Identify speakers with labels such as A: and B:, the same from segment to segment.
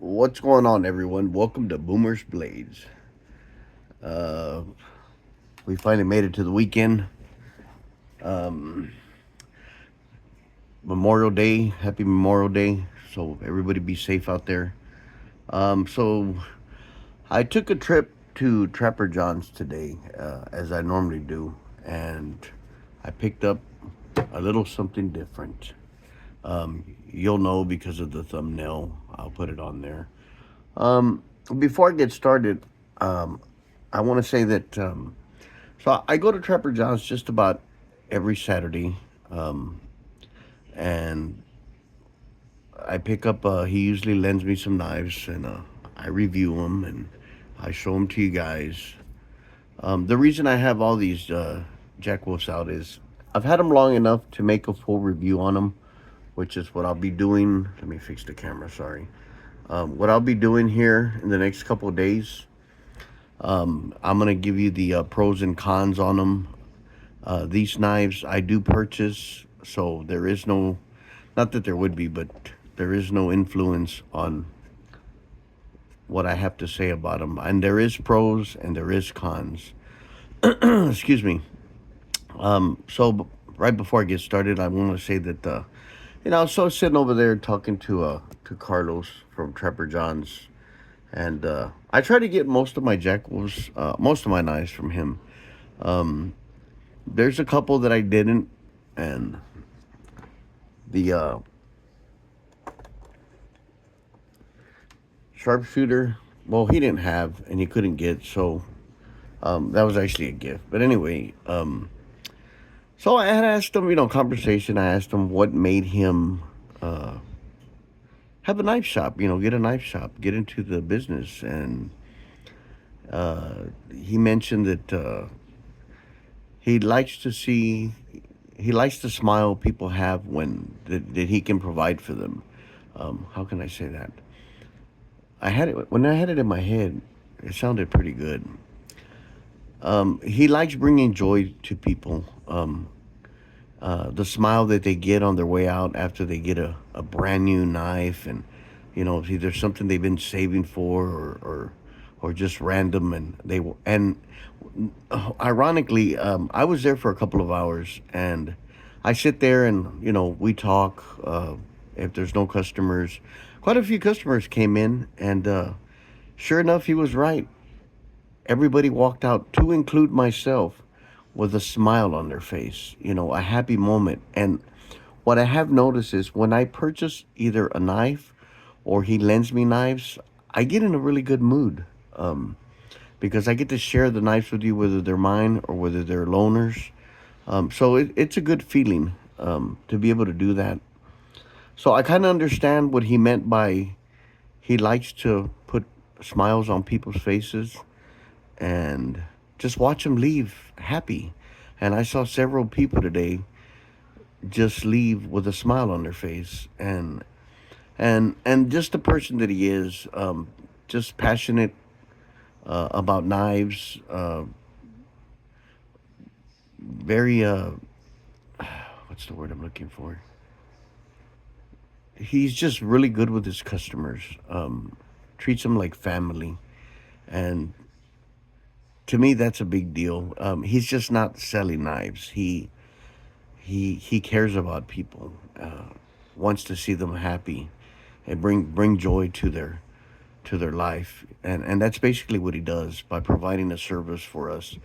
A: What's going on, everyone? Welcome to Boomer's Blades. Uh, we finally made it to the weekend. Memorial Day. Happy Memorial Day. So everybody be safe out there. So I took a trip to Trapper John's today, as I normally do, and I picked up a little something different. You'll know because of the thumbnail. I'll put it on there. Before I get started, I want to say that so I go to Trapper John's just about every Saturday, and I pick up. He usually lends me some knives, and I review them and I show them to you guys. The reason I have all these Jack Wolfs out is I've had them long enough to make a full review on them, which is what I'll be doing. Let me fix the camera. Sorry. What I'll be doing here in the next couple of days. I'm gonna give you the pros and cons on them. These knives I do purchase, so there is no, not that there would be, but there is no influence on what I have to say about them. And there is pros and there is cons. Excuse me. Right before I get started, I want to say that I was so sitting over there talking to Carlos from Trapper John's, and I try to get most of my Jack Wolves, most of my knives from him. There's a couple that I didn't, and the sharpshooter, well, he didn't have and he couldn't get, so that was actually a gift. But anyway, so I had asked him, conversation. I asked him what made him have a knife shop, get a knife shop, get into the business, and he mentioned that he likes to see, he likes the smile people have when that he can provide for them. How can I say that? I had it when I had it in my head. It sounded pretty good. He likes bringing joy to people. The smile that they get on their way out after they get a brand new knife, and it's either something they've been saving for, or just random, and ironically, I was there for a couple of hours, and I sit there and we talk. If there's no customers, quite a few customers came in, and sure enough, he was right. Everybody walked out, to include myself, with a smile on their face, a happy moment. And what I have noticed is when I purchase either a knife or he lends me knives, I get in a really good mood, because I get to share the knives with you, whether they're mine or whether they're loaners. So it's a good feeling, to be able to do that. So I kind of understand what he meant by he likes to put smiles on people's faces and just watch them leave happy. And I saw several people today just leave with a smile on their face, and just the person that he is, just passionate about knives, very what's the word I'm looking for? He's just really good with his customers. Treats them like family, and to me that's a big deal. He's just not selling knives. He cares about people, wants to see them happy, and bring joy to their life, and that's basically what he does by providing a service for us.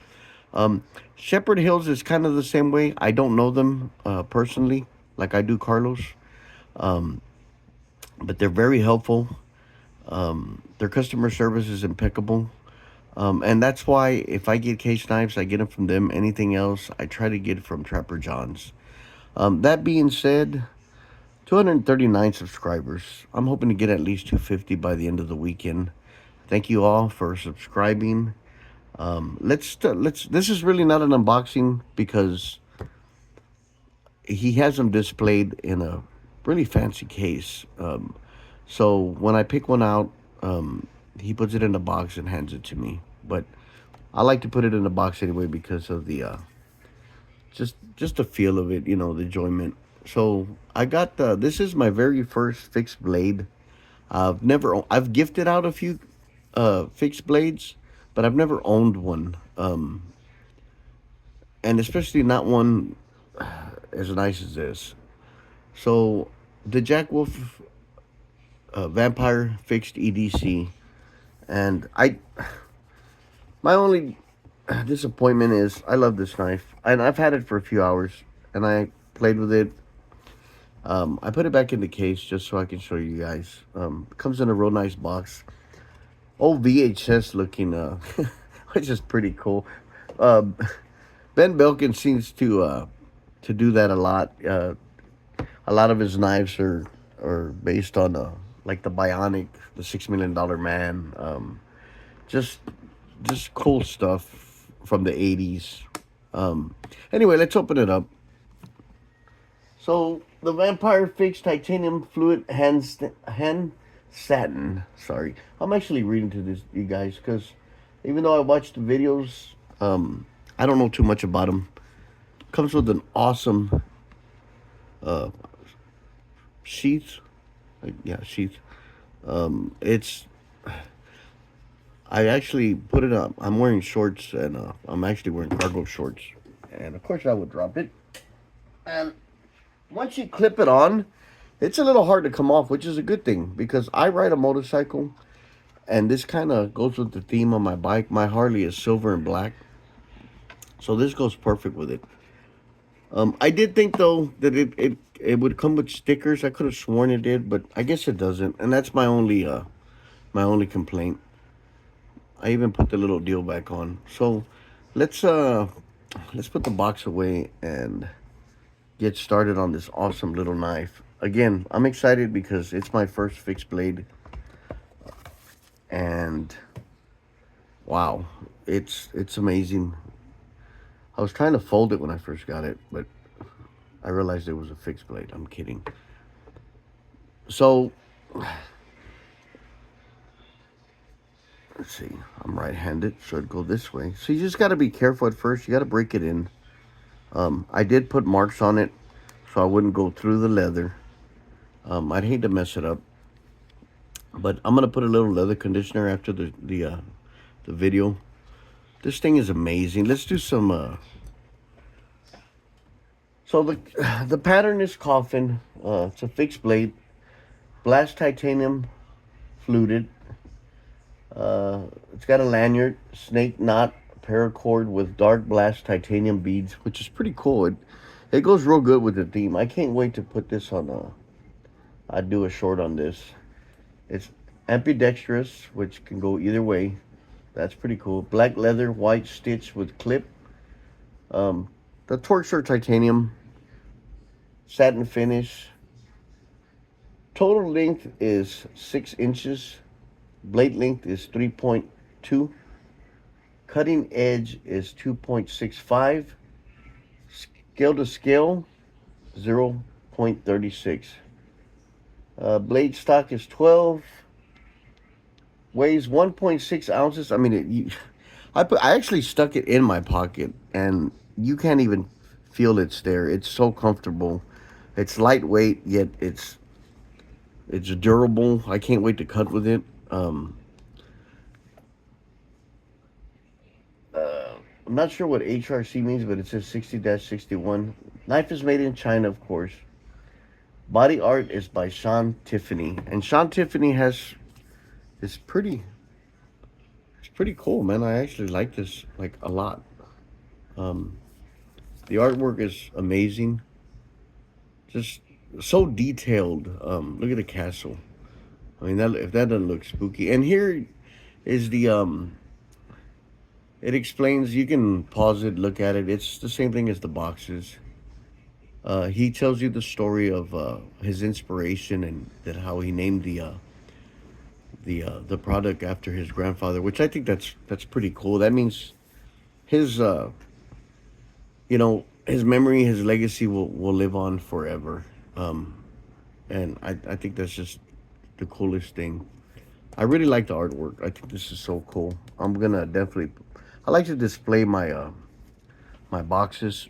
A: Shepherd Hills is kind of the same way. I don't know them personally like I do Carlos, but they're very helpful. Their customer service is impeccable. And that's why if I get case knives, I get them from them. Anything else, I try to get it from Trapper John's. That being said, 239 subscribers. I'm hoping to get at least 250 by the end of the weekend. Thank you all for subscribing. Let's. This is really not an unboxing because he has them displayed in a really fancy case. So when I pick one out, he puts it in a box and hands it to me. But I like to put it in a box anyway because of the just the feel of it, the enjoyment. So I got this is my very first fixed blade I've gifted out a few fixed blades, but I've never owned one. And especially not one as nice as this. So the Jack Wolf Vampire fixed EDC, and my only disappointment is I love this knife, and I've had it for a few hours, and I played with it. I put it back in the case just so I can show you guys. It comes in a real nice box, old VHS looking, which is pretty cool. Um, Ben Belkin seems to do that a lot. A lot of his knives are based on like the Bionic, the $6 million man. Just just cool stuff from the 80s. Um, anyway, let's open it up. So the Vampire Fixed Titanium Fluid hand Satin. Sorry, I'm actually reading to this you guys because even though I watched the videos, I don't know too much about them. Comes with an awesome uh, sheath. Yeah, sheath. It's I actually put it up. I'm wearing shorts and I'm actually wearing cargo shorts, and of course I would drop it. And once you clip it on, it's a little hard to come off, which is a good thing because I ride a motorcycle, and this kind of goes with the theme of my bike. My Harley is silver and black, so this goes perfect with it. I did think though that it would come with stickers. I could have sworn it did, but I guess it doesn't, and that's my only complaint. I even put the little deal back on. So let's uh let's put the box away and get started on this awesome little knife. Again, I'm excited because it's my first fixed blade, and wow, it's amazing. I was trying to fold it when I first got it, but I realized it was a fixed blade. I'm kidding. So let's see. I'm right-handed, so it'd go this way. So you just got to be careful at first. You got to break it in. I did put marks on it so I wouldn't go through the leather. I'd hate to mess it up, but I'm gonna put a little leather conditioner after the video. This thing is amazing. Let's do some. So the the pattern is coffin. It's a fixed blade, blast titanium, fluted. It's got a lanyard, snake knot, paracord with dark blast titanium beads, which is pretty cool. It goes real good with the theme. I can't wait to put this on. I'd do a short on this. It's ambidextrous, which can go either way. That's pretty cool. Black leather, white stitch with clip. Um, the torques are titanium, satin finish. Total length is 6 inches. Blade length is 3.2. Cutting edge is 2.65. Scale to scale 0.36. Blade stock is 12. Weighs 1.6 ounces. I mean, I actually stuck it in my pocket, and you can't even feel it's there. It's so comfortable. It's lightweight, yet it's durable. I can't wait to cut with it. I'm not sure what HRC means, but it says 60-61. Knife is made in China, of course. Body art is by Sean Tiffany, and Sean Tiffany has it's pretty cool, man. I actually like this like a lot. Um, the artwork is amazing, just so detailed. Look at the castle. I mean, that if that doesn't look spooky. And here is the It explains. You can pause it, look at it. It's the same thing as the boxes. He tells you the story of his inspiration and that how he named the product after his grandfather, which I think that's pretty cool. That means his his memory, his legacy will live on forever. And I think that's just the coolest thing. I really like the artwork. I think this is so cool. I'm gonna definitely. I like to display my boxes.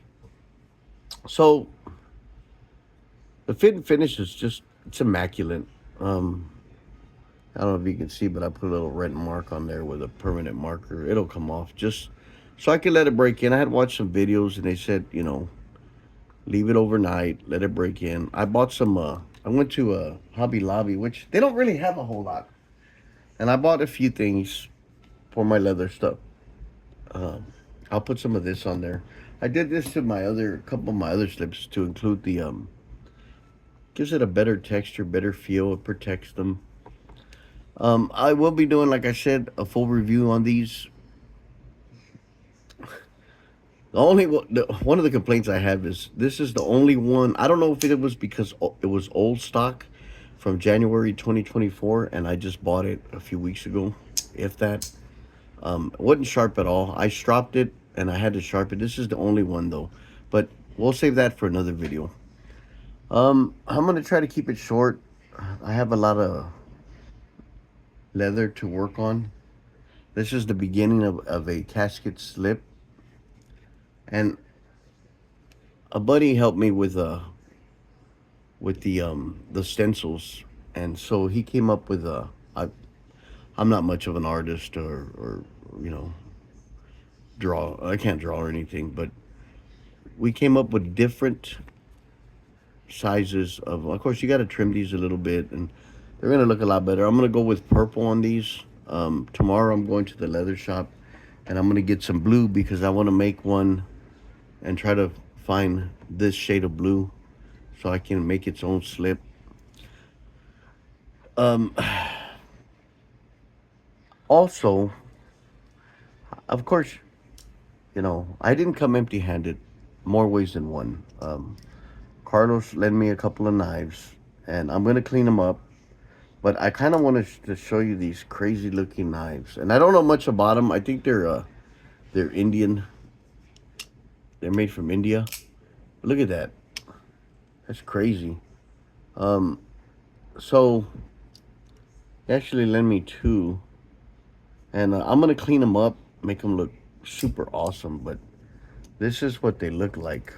A: So the fit and finish is just it's immaculate. Um, I don't know if you can see, but I put a little red mark on there with a permanent marker. It'll come off just so I can let it break in. I had watched some videos and they said, leave it overnight, let it break in. I bought some, I went to a Hobby Lobby, which they don't really have a whole lot. And I bought a few things for my leather stuff. Um, I'll put some of this on there. I did this to my other, couple of my other slips to include gives it a better texture, better feel. It protects them. I will be doing, like I said, a full review on these. One of the complaints I have is this is the only one. I don't know if it was because it was old stock from January 2024, and I just bought it a few weeks ago, if that. It wasn't sharp at all. I stropped it, and I had to sharpen. This is the only one though, but we'll save that for another video. I'm gonna try to keep it short. I have a lot of leather to work on. This is the beginning of a casket slip, and a buddy helped me with the stencils, and so he came up with I'm not much of an artist or you know draw. I can't draw or anything, but we came up with different sizes of course you got to trim these a little bit and they're gonna look a lot better. I'm gonna go with purple on these. Tomorrow I'm going to the leather shop and I'm gonna get some blue because I want to make one and try to find this shade of blue so I can make its own slip. Um, Also, of course, I didn't come empty-handed. More ways than one. Carlos lent me a couple of knives, and I'm gonna clean them up. But I kind of wanted to show you these crazy-looking knives, and I don't know much about them. I think they're Indian. They're made from India. Look at that. That's crazy. Um, so he actually lent me two, and I'm gonna clean them up, make them look super awesome. But this is what they look like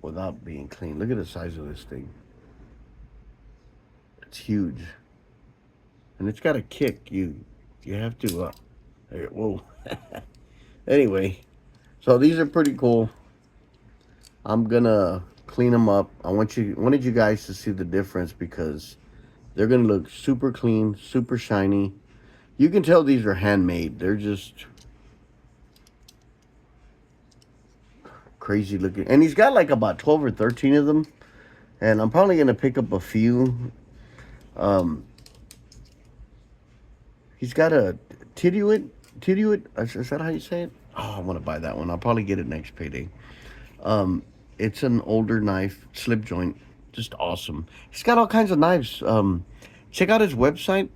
A: without being clean. Look at the size of this thing. It's huge, and it's got a kick. You have to. Whoa. Anyway, so these are pretty cool. I'm gonna clean them up. Wanted you guys to see the difference because they're gonna look super clean, super shiny. You can tell these are handmade. They're just crazy looking. And he's got like about 12 or 13 of them. And I'm probably gonna pick up a few. Um, he's got a Tiduit. Is that how you say it? Oh, I want to buy that one. I'll probably get it next payday. Um, it's an older knife, slip joint, just awesome. He's got all kinds of knives. Check out his website.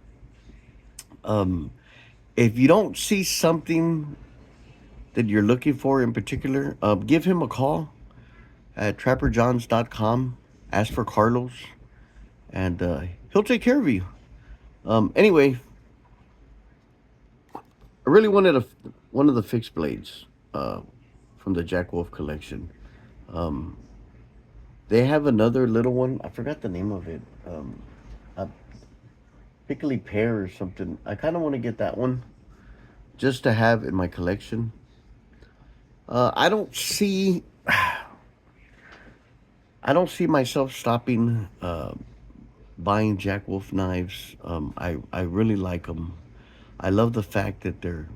A: Um, if you don't see something that you're looking for in particular, give him a call at trapperjohns.com. Ask for Carlos, and he'll take care of you. Anyway, I really wanted one of the fixed blades from the Jack Wolf collection. Um, they have another little one. I forgot the name of it. A pickly pear or something. I kind of want to get that one just to have in my collection. I don't see. I don't see myself stopping buying Jack Wolf knives. I really like them. I love the fact that they're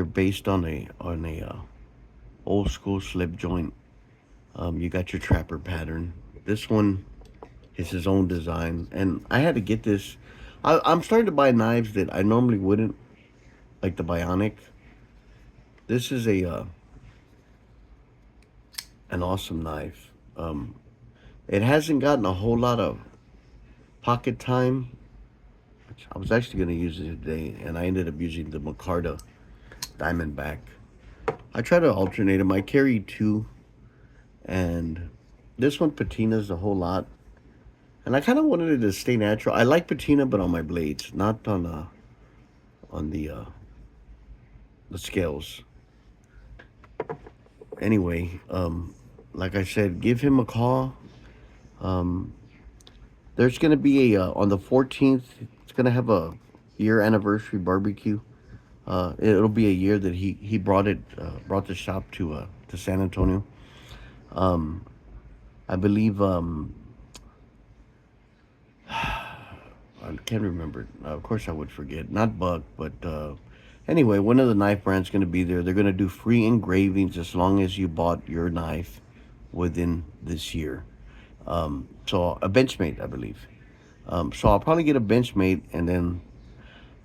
A: based on a old school slip joint. You got your trapper pattern. This one is his own design, and I had to get this. I'm starting to buy knives that I normally wouldn't, like the Bionic. This is an awesome knife. It hasn't gotten a whole lot of pocket time. I was actually going to use it today, and I ended up using the Micarta Diamondback. I try to alternate them. I carry two, and this one patinas a whole lot. And I kind of wanted it to stay natural. I like patina, but on my blades, not on the scales. Anyway, like I said, give him a call. Um, there's going to be on the 14th. gonna have a year anniversary barbecue. It'll be a year that he brought the shop to San Antonio. Um, I believe I can't remember. Of course, I would forget. Not Buck, but anyway, one of the knife brands going to be there. They're going to do free engravings as long as you bought your knife within this year. So a Benchmade, I believe. So I'll probably get a Benchmade, and then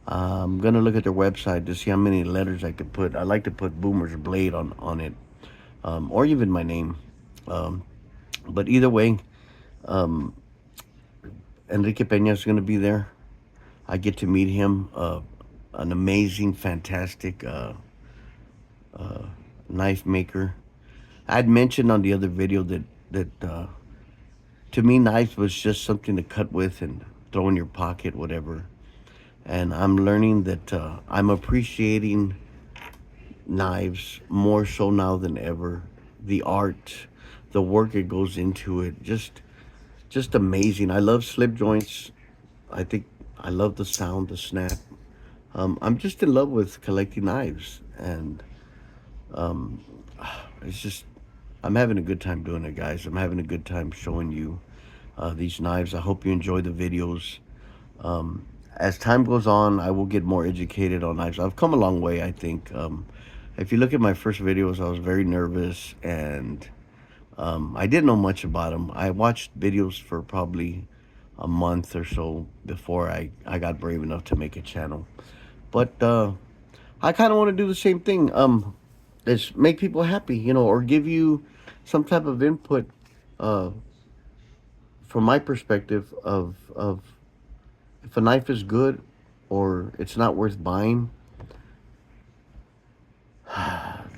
A: I'm gonna look at their website to see how many letters I could put. I like to put Boomer's Blade on it, or even my name. Um, but either way, um, Enrique Peña is going to be there. I get to meet him. An amazing, fantastic knife maker. I'd mentioned on the other video that to me knives was just something to cut with and throw in your pocket, whatever. And I'm learning that I'm appreciating knives more so now than ever. The art, the work it goes into it, just amazing. I love slip joints. I think I love the sound, the snap. I'm just in love with collecting knives, and um, it's just I'm having a good time doing it, guys. I'm having a good time showing you these knives. I hope you enjoy the videos. As time goes on, I will get more educated on knives. I've come a long way, I think. If you look at my first videos, I was very nervous and I didn't know much about them. I watched videos for probably a month or so before I got brave enough to make a channel. But I kind of want to do the same thing. Is make people happy, or give you some type of input uh, from my perspective of if a knife is good or it's not worth buying.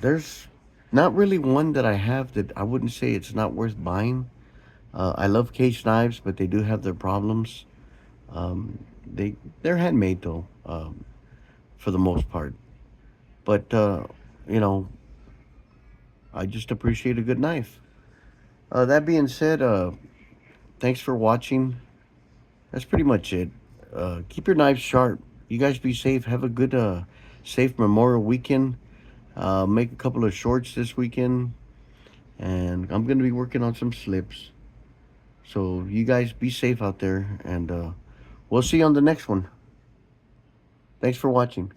A: There's not really one that I have that I wouldn't say it's not worth buying. I love case knives, but they do have their problems. They're handmade though, for the most part. But you know, I just appreciate a good knife. That being said, thanks for watching. That's pretty much it. Keep your knives sharp. You guys be safe. Have a good, safe Memorial weekend. Make a couple of shorts this weekend, and I'm gonna be working on some slips. So you guys be safe out there, and we'll see you on the next one. Thanks for watching.